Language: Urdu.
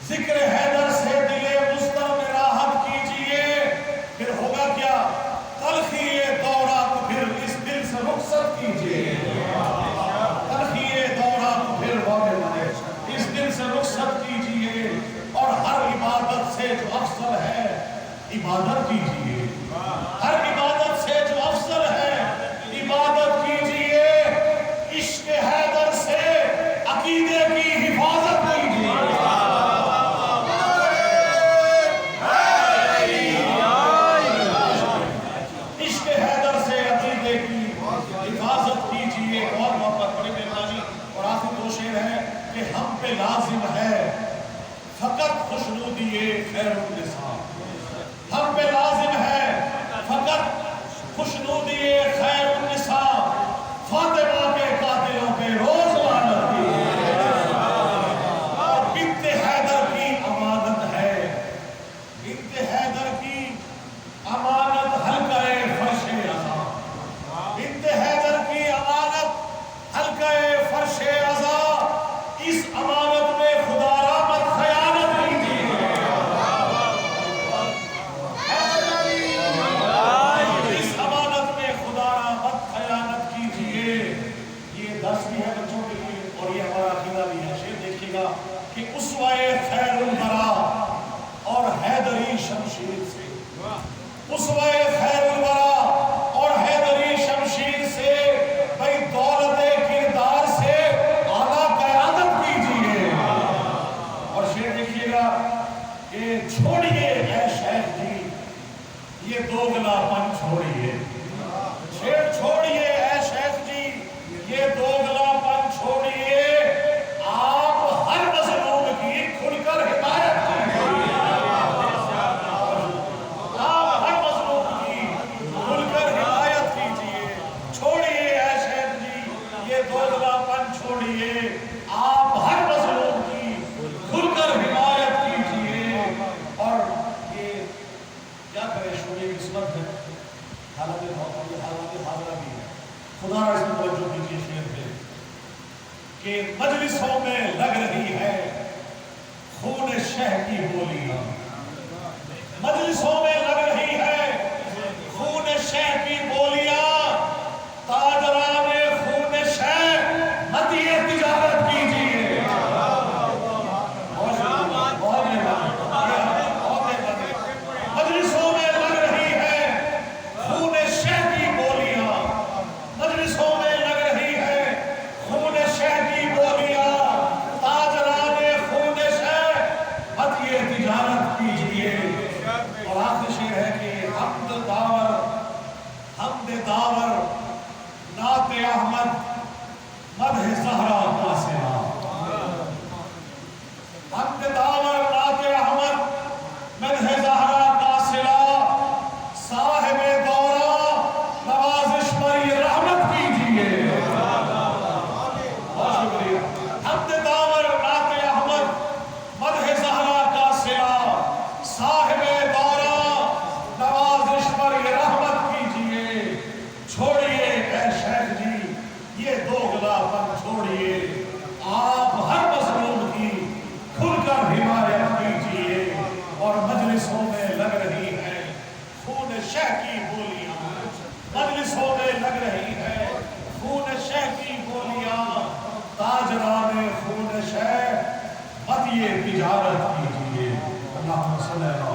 ذکر حیدر سے دل مضطر میں راحت کیجئے، پھر ہوگا کیا؟ تلخی دورہ کو پھر اس دل سے رخصت کیجئے، تلخی دورہ کو پھر اس دل سے رخصت کیجئے، اور ہر عبادت سے جو افضل ہے عبادت کیجئے، ہر عبادت سے جو افضل ہے عبادت کیجئے، عشق حیدر سے عقیدے کی حفاظت کیجئے، عشق حیدر سے عقیدے کی حفاظت کیجئے۔ اور محبت بڑی مہربانی۔ اور آخر دو شعر ہے کہ ہم پہ لازم ہے فقط خوشنودی خیر النساء، ہم پہ لازم ہے فقط خوشنودی خیر النساء، فاطمہ کے قاتلوں پہ روز لعنت کی، اور بنت حیدر کی امانت ہے، بنت حیدر کی امانت حلقہ فرش عزا، بنت حیدر کی امانت حلقہ فرش عزا، اس امانت میں خدا را مت خیانت کیجیے، اس امانت میں خدا را مت خیانت کیجیے۔ یہ درس بھی ہے بچوں کے لیے اور یہ ہمارا عقیدہ بھی ہے۔ شعر دیکھیے گا کہ اسوہ خیر الورا اور حیدری شمشیر سے، اسوہ خیر الورا اور حیدری شمشیر سے، بھئی دولت کردار سے اعلیٰ قیادت کیجیے۔ اور شعر دیکھیے گا کہ چھوڑیے اے شیخ جی یہ دوگلا پن چھوڑیے، شعر چھوڑیے اے شیخ جی یہ دوگلا پن چھوڑیے، آپ ہر مظلوم کی کھل کر حمایت کیجیے، آپ ہر مظلوم کی کھل کر حمایت کیجیے، چھوڑیے اے شیخ جی یہ دوگلا پن چھوڑیے، آپ ہر مظلوم کی کھل کر حمایت کیجیے۔ اور یہ کیا کرے شعور قسمت ہے، حالت حاضرہ بھی ہے، خدا را اس میں توجہ کیجیے شعر پہ کہ مجلسوں میں لگ رہی ہے خون شہ کی بولیاں، مجلسوں میں لگ رہی ہے خون شہ کی بولیاں، تاجران خون شہ مدیح تجارت کیجیے، مجلسوں میں لگ رہی ہے خون شہ کی بولیاں، مجلسوں میں لگ رہی ہے خون شہ کی بولیاں، تاجران خون شہ مدیح تجارت کیجیے۔ اور آخر شعر ہے کہ حمد داور نعت احمد مدح زہرا قاصرہ، حمد داور نعت احمد مدح زہرا قاصرہ، صاحب دورہ نوازش پر یہ رحمت کیجیے۔ بہت شکریہ۔ حمد داور نعت احمد مدح زہرا قاصرہ، صاحب دورہ نوازش پر یہ رحمت کیجیے، چھوڑیے اے شیخ جی یہ دوگلا پن چھوڑیے، آپ ہر مظلوم کی کھل کر حمایت کیجیے، اور مجلسوں میں لگ رہی ہے خون شہ کی بولیاں، مجلسوں میں لگ رہی ہے خون شہ کی بولیاں، تاجران خون شہ مدیح تجارت کیجیے۔ اللہ صلی اللہ